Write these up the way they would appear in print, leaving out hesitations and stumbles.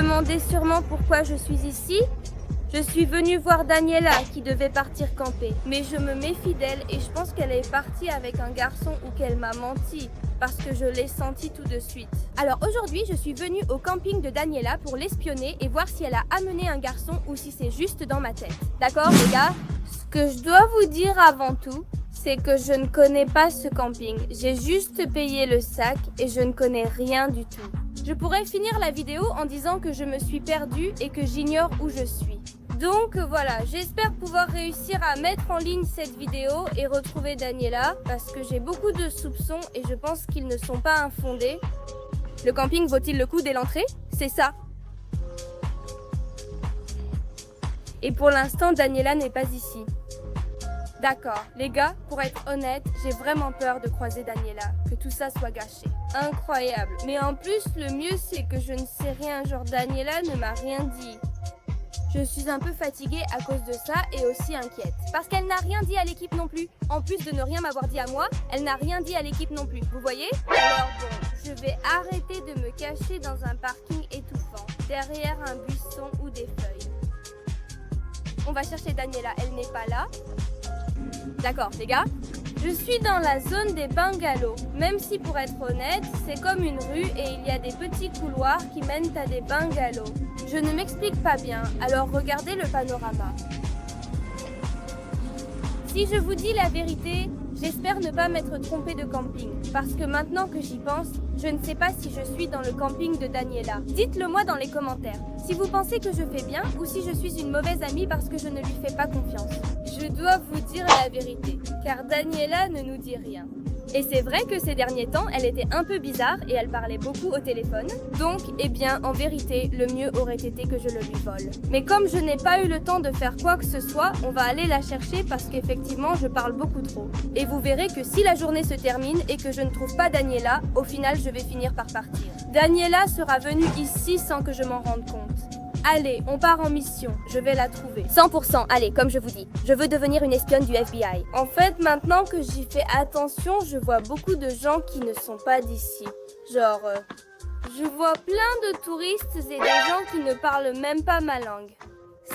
demandez sûrement pourquoi je suis ici. Je suis venue voir Daniela qui devait partir camper. Mais je me méfie d'elle et je pense qu'elle est partie avec un garçon ou qu'elle m'a menti. Parce que je l'ai senti tout de suite. Alors aujourd'hui, je suis venue au camping de Daniela pour l'espionner et voir si elle a amené un garçon ou si c'est juste dans ma tête. D'accord les gars? Ce que je dois vous dire avant tout, c'est que je ne connais pas ce camping. J'ai juste payé le sac et je ne connais rien du tout. Je pourrais finir la vidéo en disant que je me suis perdue et que j'ignore où je suis. Donc voilà, j'espère pouvoir réussir à mettre en ligne cette vidéo et retrouver Daniela parce que j'ai beaucoup de soupçons et je pense qu'ils ne sont pas infondés. Le camping vaut-il le coup dès l'entrée? C'est ça. Et pour l'instant, Daniela n'est pas ici. D'accord, les gars, pour être honnête, j'ai vraiment peur de croiser Daniela, que tout ça soit gâché. Incroyable. Mais en plus, le mieux c'est que je ne sais rien, genre Daniela ne m'a rien dit. Je suis un peu fatiguée à cause de ça et aussi inquiète. Parce qu'elle n'a rien dit à l'équipe non plus. En plus de ne rien m'avoir dit à moi, elle n'a rien dit à l'équipe non plus. Vous voyez? Alors bon, je vais arrêter de me cacher dans un parking étouffant, derrière un buisson ou des feuilles. On va chercher Daniela, elle n'est pas là. D'accord, les gars? Je suis dans la zone des bungalows, même si pour être honnête, c'est comme une rue et il y a des petits couloirs qui mènent à des bungalows. Je ne m'explique pas bien, alors regardez le panorama. Si je vous dis la vérité, j'espère ne pas m'être trompée de camping, parce que maintenant que j'y pense, je ne sais pas si je suis dans le camping de Daniela. Dites-le moi dans les commentaires, si vous pensez que je fais bien ou si je suis une mauvaise amie parce que je ne lui fais pas confiance. Je dois vous dire la vérité, car Daniela ne nous dit rien. Et c'est vrai que ces derniers temps, elle était un peu bizarre et elle parlait beaucoup au téléphone. Donc, eh bien, en vérité, le mieux aurait été que je le lui vole. Mais comme je n'ai pas eu le temps de faire quoi que ce soit, on va aller la chercher parce qu'effectivement, je parle beaucoup trop. Et vous verrez que si la journée se termine et que je ne trouve pas Daniela, au final, je vais finir par partir. Daniela sera venue ici sans que je m'en rende compte. Allez, on part en mission, je vais la trouver. 100%, allez, comme je vous dis, je veux devenir une espionne du FBI. En fait, maintenant que j'y fais attention, je vois beaucoup de gens qui ne sont pas d'ici. Genre, je vois plein de touristes et des gens qui ne parlent même pas ma langue.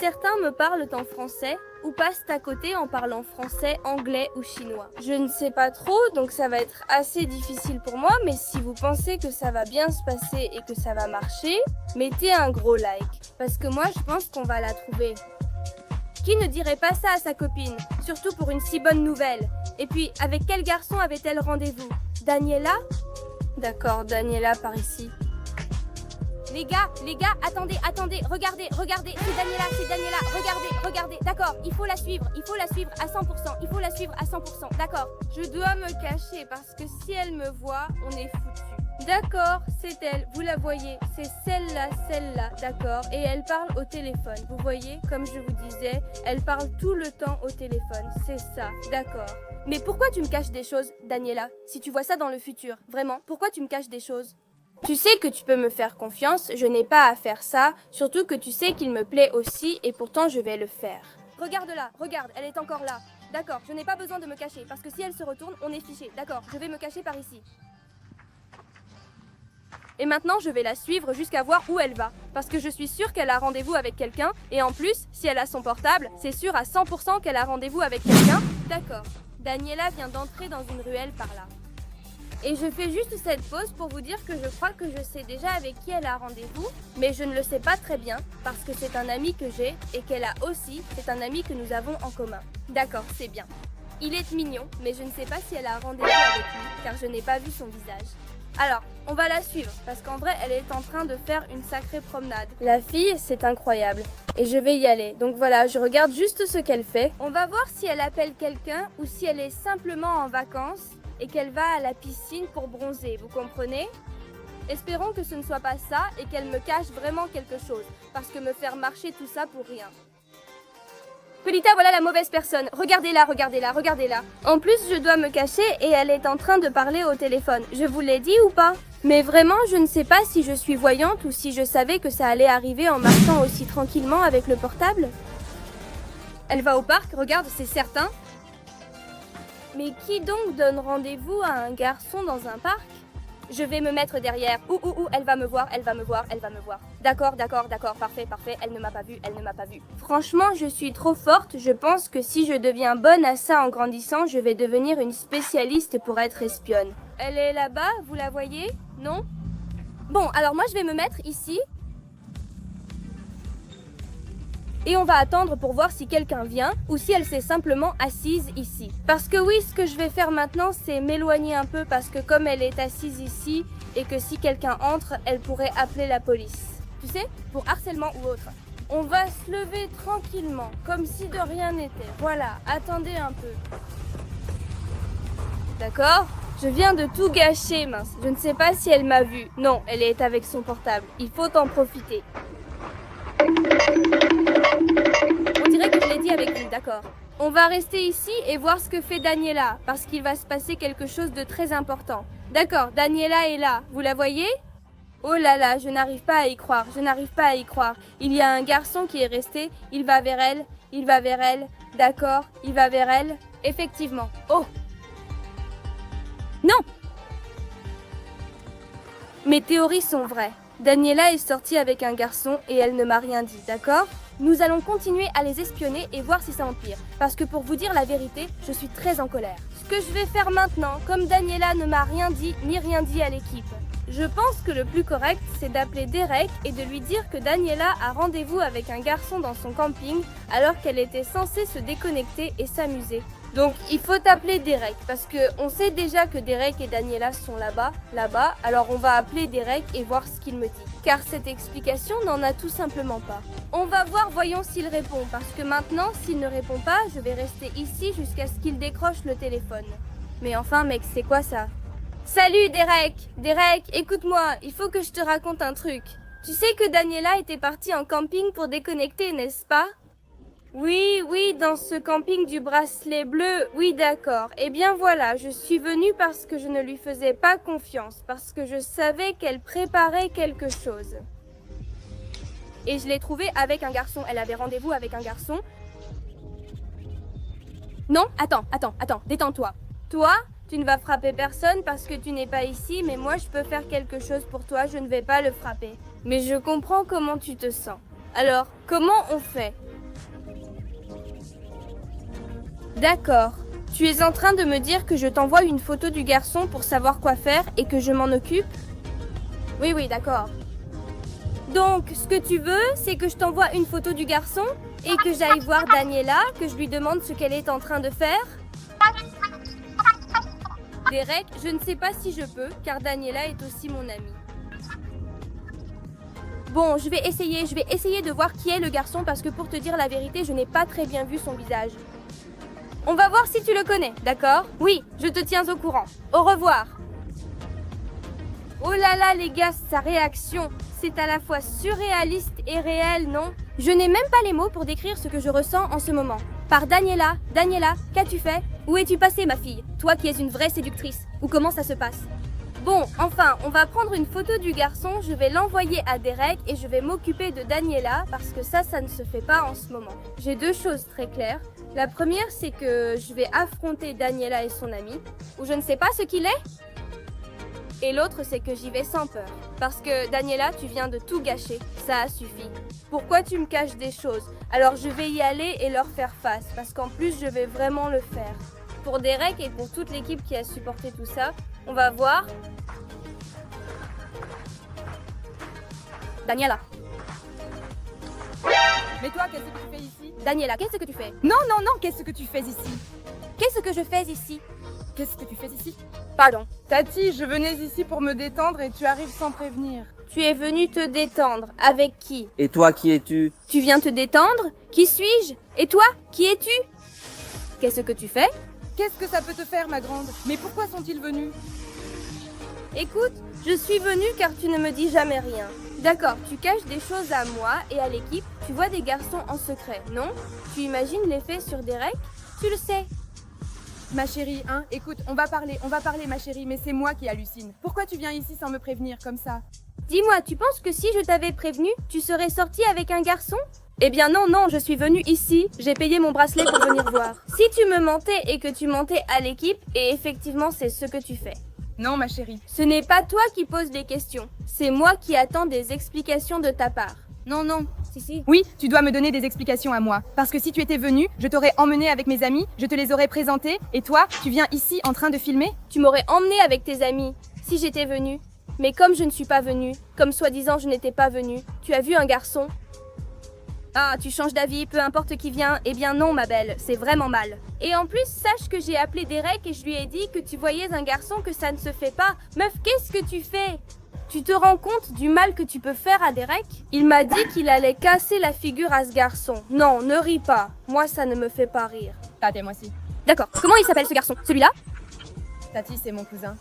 Certains me parlent en français ou passent à côté en parlant français, anglais ou chinois. Je ne sais pas trop, donc ça va être assez difficile pour moi, mais si vous pensez que ça va bien se passer et que ça va marcher, mettez un gros like. Parce que moi, je pense qu'on va la trouver. Qui ne dirait pas ça à sa copine, surtout pour une si bonne nouvelle? Et puis, avec quel garçon avait-elle rendez-vous? Daniela? D'accord, Daniela par ici. Les gars, attendez, regardez, c'est Daniela, regardez, d'accord, il faut la suivre à 100%, il faut la suivre à 100%, d'accord. Je dois me cacher parce que si elle me voit, on est foutu. D'accord, c'est elle, vous la voyez, c'est celle-là, d'accord, et elle parle au téléphone, vous voyez, comme je vous disais, elle parle tout le temps au téléphone, c'est ça, d'accord. Mais pourquoi tu me caches des choses, Daniela, si tu vois ça dans le futur, vraiment, pourquoi tu me caches des choses? Tu sais que tu peux me faire confiance, je n'ai pas à faire ça, surtout que tu sais qu'il me plaît aussi et pourtant je vais le faire. Regarde-la, regarde, elle est encore là. D'accord, je n'ai pas besoin de me cacher parce que si elle se retourne, on est fiché. D'accord, je vais me cacher par ici. Et maintenant, je vais la suivre jusqu'à voir où elle va. Parce que je suis sûre qu'elle a rendez-vous avec quelqu'un. Et en plus, si elle a son portable, c'est sûr à 100% qu'elle a rendez-vous avec quelqu'un. D'accord, Daniela vient d'entrer dans une ruelle par là. Et je fais juste cette pause pour vous dire que je crois que je sais déjà avec qui elle a rendez-vous, mais je ne le sais pas très bien parce que c'est un ami que j'ai et qu'elle a aussi, c'est un ami que nous avons en commun. D'accord, c'est bien. Il est mignon, mais je ne sais pas si elle a rendez-vous avec lui car je n'ai pas vu son visage. Alors, on va la suivre parce qu'en vrai, elle est en train de faire une sacrée promenade. La fille, c'est incroyable. Et je vais y aller. Donc voilà, je regarde juste ce qu'elle fait. On va voir si elle appelle quelqu'un ou si elle est simplement en vacances et qu'elle va à la piscine pour bronzer, vous comprenez? Espérons que ce ne soit pas ça et qu'elle me cache vraiment quelque chose, parce que me faire marcher tout ça pour rien. Pelita, voilà la mauvaise personne. Regardez-la. En plus, je dois me cacher et elle est en train de parler au téléphone. Je vous l'ai dit ou pas? Mais vraiment, je ne sais pas si je suis voyante ou si je savais que ça allait arriver en marchant aussi tranquillement avec le portable. Elle va au parc, regarde, c'est certain. Mais qui donc donne rendez-vous à un garçon dans un parc? Je vais me mettre derrière. Ouh, elle va me voir, elle va me voir, elle va me voir. D'accord, parfait, elle ne m'a pas vu, elle ne m'a pas vu. Franchement, je suis trop forte, je pense que si je deviens bonne à ça en grandissant, je vais devenir une spécialiste pour être espionne. Elle est là-bas, vous la voyez? Non? Bon, alors moi je vais me mettre ici. Et on va attendre pour voir si quelqu'un vient ou si elle s'est simplement assise ici. Parce que oui, ce que je vais faire maintenant, c'est m'éloigner un peu parce que comme elle est assise ici et que si quelqu'un entre, elle pourrait appeler la police. Tu sais, pour harcèlement ou autre. On va se lever tranquillement, comme si de rien n'était. Voilà, attendez un peu. D'accord? Je viens de tout gâcher, mince. Je ne sais pas si elle m'a vu. Non, elle est avec son portable. Il faut en profiter. On dirait que je l'ai dit avec vous, d'accord. On va rester ici et voir ce que fait Daniela, parce qu'il va se passer quelque chose de très important. D'accord, Daniela est là, vous la voyez? Oh là là, je n'arrive pas à y croire, je n'arrive pas à y croire. Il y a un garçon qui est resté, il va vers elle, d'accord, il va vers elle. Effectivement. Oh! Non! Mes théories sont vraies. Daniela est sortie avec un garçon et elle ne m'a rien dit, d'accord? Nous allons continuer à les espionner et voir si ça empire. Parce que pour vous dire la vérité, je suis très en colère. Ce que je vais faire maintenant, comme Daniela ne m'a rien dit ni rien dit à l'équipe, je pense que le plus correct, c'est d'appeler Derek et de lui dire que Daniela a rendez-vous avec un garçon dans son camping alors qu'elle était censée se déconnecter et s'amuser. Donc il faut appeler Derek parce que on sait déjà que Derek et Daniela sont là-bas, alors on va appeler Derek et voir ce qu'il me dit. Car cette explication n'en a tout simplement pas. On va voir, voyons s'il répond, parce que maintenant, s'il ne répond pas, je vais rester ici jusqu'à ce qu'il décroche le téléphone. Mais enfin mec, c'est quoi ça? Salut Derek! Derek, écoute-moi, il faut que je te raconte un truc. Tu sais que Daniela était partie en camping pour déconnecter, n'est-ce pas? Oui, dans ce camping du bracelet bleu, oui d'accord. Eh bien voilà, je suis venue parce que je ne lui faisais pas confiance, parce que je savais qu'elle préparait quelque chose. Et je l'ai trouvée avec un garçon, elle avait rendez-vous avec un garçon. Non, attends, détends-toi. Toi, tu ne vas frapper personne parce que tu n'es pas ici, mais moi je peux faire quelque chose pour toi, je ne vais pas le frapper. Mais je comprends comment tu te sens. Alors, comment on fait ? D'accord. Tu es en train de me dire que je t'envoie une photo du garçon pour savoir quoi faire et que je m'en occupe? Oui, d'accord. Donc, ce que tu veux, c'est que je t'envoie une photo du garçon et que j'aille voir Daniela, que je lui demande ce qu'elle est en train de faire? Derek, je ne sais pas si je peux, car Daniela est aussi mon amie. Bon, je vais essayer de voir qui est le garçon parce que pour te dire la vérité, je n'ai pas très bien vu son visage. On va voir si tu le connais, d'accord? Oui, je te tiens au courant. Au revoir. Oh là là, les gars, sa réaction, c'est à la fois surréaliste et réel, non? Je n'ai même pas les mots pour décrire ce que je ressens en ce moment. Par Daniela, qu'as-tu fait? Où es-tu passée, ma fille? Toi qui es une vraie séductrice. Ou comment ça se passe? Bon, enfin, on va prendre une photo du garçon, je vais l'envoyer à Derek et je vais m'occuper de Daniela parce que ça ne se fait pas en ce moment. J'ai deux choses très claires. La première, c'est que je vais affronter Daniela et son ami, ou je ne sais pas ce qu'il est. Et l'autre, c'est que j'y vais sans peur. Parce que Daniela, tu viens de tout gâcher, ça a suffi. Pourquoi tu me caches des choses? Alors je vais y aller et leur faire face, parce qu'en plus, je vais vraiment le faire. Pour Derek et pour toute l'équipe qui a supporté tout ça, on va voir. Daniela. Mais toi, qu'est-ce que tu fais ici? Daniela, qu'est-ce que tu fais? Non, qu'est-ce que tu fais ici? Qu'est-ce que je fais ici? Qu'est-ce que tu fais ici? Pardon. Tati, je venais ici pour me détendre et tu arrives sans prévenir. Tu es venu te détendre. Avec qui? Et toi, qui es-tu? Tu viens te détendre? Qui suis-je? Et toi, qui es-tu? Qu'est-ce que tu fais? Qu'est-ce que ça peut te faire, ma grande? Mais pourquoi sont-ils venus? Écoute, je suis venue car tu ne me dis jamais rien. D'accord, tu caches des choses à moi et à l'équipe. Tu vois des garçons en secret, non? Tu imagines l'effet sur Derek? Tu le sais. Ma chérie, écoute, on va parler, ma chérie, mais c'est moi qui hallucine. Pourquoi tu viens ici sans me prévenir comme ça? Dis-moi, tu penses que si je t'avais prévenu, tu serais sortie avec un garçon? Eh bien non, je suis venue ici, j'ai payé mon bracelet pour venir voir. Si tu me mentais et que tu mentais à l'équipe, et effectivement c'est ce que tu fais. Non, ma chérie. Ce n'est pas toi qui poses les questions, c'est moi qui attends des explications de ta part. Non, non. Si. Oui, tu dois me donner des explications à moi. Parce que si tu étais venue, je t'aurais emmené avec mes amis, je te les aurais présentés, et toi, tu viens ici en train de filmer? Tu m'aurais emmené avec tes amis, si j'étais venue. Mais comme je ne suis pas venue, comme soi-disant je n'étais pas venue, tu as vu un garçon? Ah, tu changes d'avis, peu importe qui vient. Eh bien non, ma belle, c'est vraiment mal. Et en plus, sache que j'ai appelé Derek et je lui ai dit que tu voyais un garçon, que ça ne se fait pas. Meuf, qu'est-ce que tu fais? Tu te rends compte du mal que tu peux faire à Derek? Il m'a dit qu'il allait casser la figure à ce garçon. Non, ne ris pas. Moi, ça ne me fait pas rire. Tati, moi aussi. D'accord, comment il s'appelle ce garçon? Celui-là? Tati, c'est mon cousin.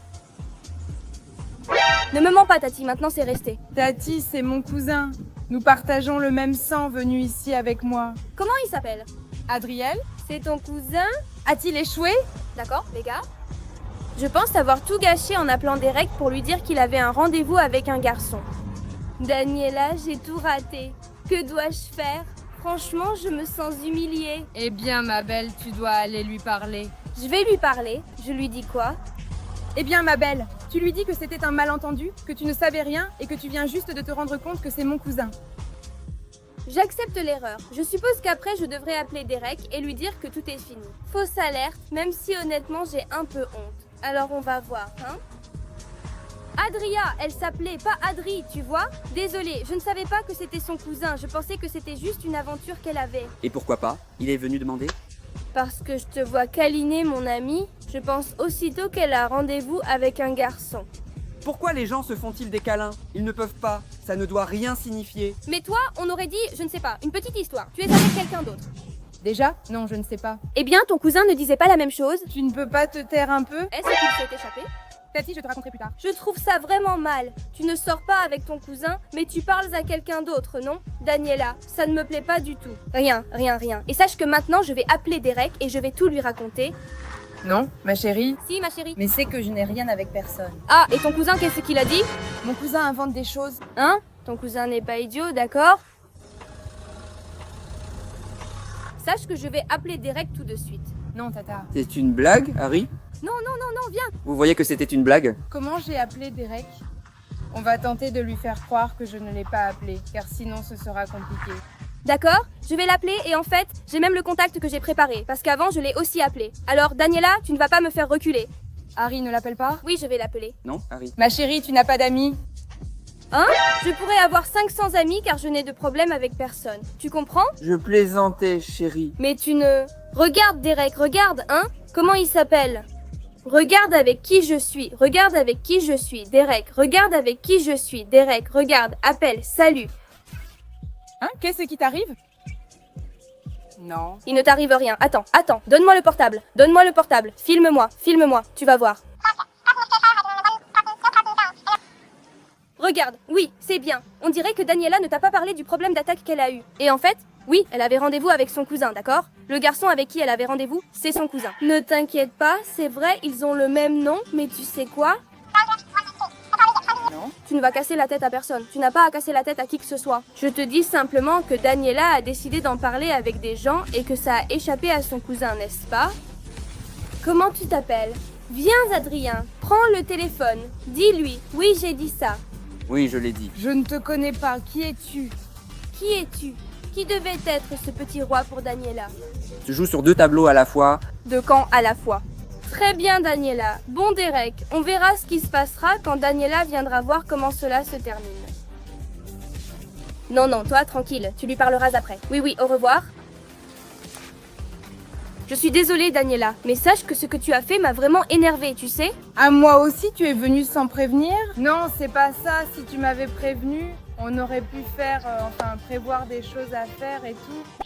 Ne me mens pas, Tati, maintenant c'est resté. Tati, c'est mon cousin. Nous partageons le même sang venu ici avec moi. Comment il s'appelle? Adriel, C'est ton cousin? a-t-il échoué? D'accord, les gars. Je pense avoir tout gâché en appelant Derek pour lui dire qu'il avait un rendez-vous avec un garçon. Daniela, j'ai tout raté. Que dois-je faire? Franchement, je me sens humiliée. Eh bien, ma belle, tu dois aller lui parler. Je vais lui parler. Je lui dis quoi? Eh bien, ma belle, tu lui dis que c'était un malentendu, que tu ne savais rien et que tu viens juste de te rendre compte que c'est mon cousin. J'accepte l'erreur. Je suppose qu'après, je devrais appeler Derek et lui dire que tout est fini. Fausse alerte, même si honnêtement, j'ai un peu honte. Alors on va voir, hein? Adria, elle s'appelait, pas Adri, tu vois? Désolée, je ne savais pas que c'était son cousin. Je pensais que c'était juste une aventure qu'elle avait. Et pourquoi pas? Il est venu demander? Parce que je te vois câliner mon amie, je pense aussitôt qu'elle a rendez-vous avec un garçon. Pourquoi les gens se font-ils des câlins? Ils ne peuvent pas, ça ne doit rien signifier. Mais toi, on aurait dit, je ne sais pas, une petite histoire. Tu es avec quelqu'un d'autre. Déjà? Non, je ne sais pas. Eh bien, ton cousin ne disait pas la même chose. Tu ne peux pas te taire un peu? Est-ce qu'il s'est échappé? Tati, je te raconterai plus tard. Je trouve ça vraiment mal. Tu ne sors pas avec ton cousin, mais tu parles à quelqu'un d'autre, non? Daniela, ça ne me plaît pas du tout. Rien. Et sache que maintenant, je vais appeler Derek et je vais tout lui raconter. Non, ma chérie. Si, ma chérie. Mais c'est que je n'ai rien avec personne. Ah, et ton cousin, qu'est-ce qu'il a dit? Mon cousin invente des choses. Hein? Ton cousin n'est pas idiot, d'accord? Sache que je vais appeler Derek tout de suite. Non, Tata. C'est une blague, Harry? Non, viens. Vous voyez que c'était une blague? Comment j'ai appelé Derek? On va tenter de lui faire croire que je ne l'ai pas appelé, car sinon ce sera compliqué. D'accord, je vais l'appeler et en fait, j'ai même le contact que j'ai préparé, parce qu'avant, je l'ai aussi appelé. Alors, Daniela, tu ne vas pas me faire reculer. Harry ne l'appelle pas? Oui, je vais l'appeler. Non, Harry? Ma chérie, tu n'as pas d'amis? Hein? Je pourrais avoir 500 amis car je n'ai de problème avec personne. Tu comprends? Je plaisantais, chérie. Mais tu ne... Regarde, Derek, regarde, hein? Comment il s'appelle? Regarde avec qui je suis, regarde avec qui je suis, Derek, regarde avec qui je suis, Derek, regarde, appelle, salut. Hein? Qu'est-ce qui t'arrive? Non. Il ne t'arrive rien. Attends, donne-moi le portable, filme-moi, tu vas voir. Regarde, oui, c'est bien. On dirait que Daniela ne t'a pas parlé du problème d'attaque qu'elle a eu. Et en fait, oui, elle avait rendez-vous avec son cousin, d'accord? Le garçon avec qui elle avait rendez-vous, c'est son cousin. Ne t'inquiète pas, c'est vrai, ils ont le même nom, mais tu sais quoi? Non. Tu ne vas casser la tête à personne. Tu n'as pas à casser la tête à qui que ce soit. Je te dis simplement que Daniela a décidé d'en parler avec des gens et que ça a échappé à son cousin, n'est-ce pas? Comment tu t'appelles? Viens, Adrien, prends le téléphone. Dis-lui, oui, j'ai dit ça. Oui, je l'ai dit. Je ne te connais pas. Qui es-tu? Qui es-tu? Qui devait être ce petit roi pour Daniela? Tu joues sur deux tableaux à la fois. De camp à la fois. Très bien, Daniela. Bon, Derek, on verra ce qui se passera quand Daniela viendra voir comment cela se termine. Non, toi, tranquille, tu lui parleras après. Oui, au revoir. Je suis désolée, Daniela, mais sache que ce que tu as fait m'a vraiment énervée, tu sais? À moi aussi, tu es venue sans prévenir? Non, c'est pas ça. Si tu m'avais prévenu, on aurait pu prévoir des choses à faire et tout.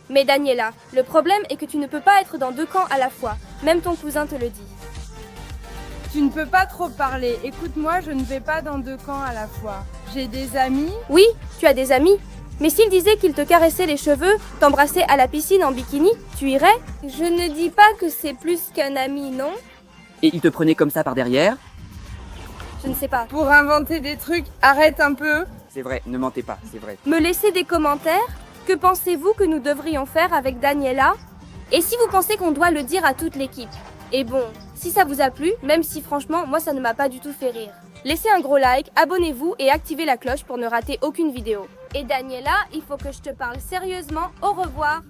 Mais Daniela, le problème est que tu ne peux pas être dans deux camps à la fois. Même ton cousin te le dit. Tu ne peux pas trop parler. Écoute-moi, je ne vais pas dans deux camps à la fois. J'ai des amis. Oui, tu as des amis. Mais s'il disait qu'il te caressait les cheveux, t'embrassait à la piscine en bikini, tu irais? Je ne dis pas que c'est plus qu'un ami, non? Et il te prenait comme ça par derrière? Je ne sais pas. Pour inventer des trucs, arrête un peu. C'est vrai, ne mentez pas, c'est vrai. Me laisser des commentaires? Que pensez-vous que nous devrions faire avec Daniela? Et si vous pensez qu'on doit le dire à toute l'équipe? Et bon, Si ça vous a plu, même si franchement, moi ça ne m'a pas du tout fait rire. Laissez un gros like, abonnez-vous et activez la cloche pour ne rater aucune vidéo. Et Daniela, il faut que je te parle sérieusement. Au revoir.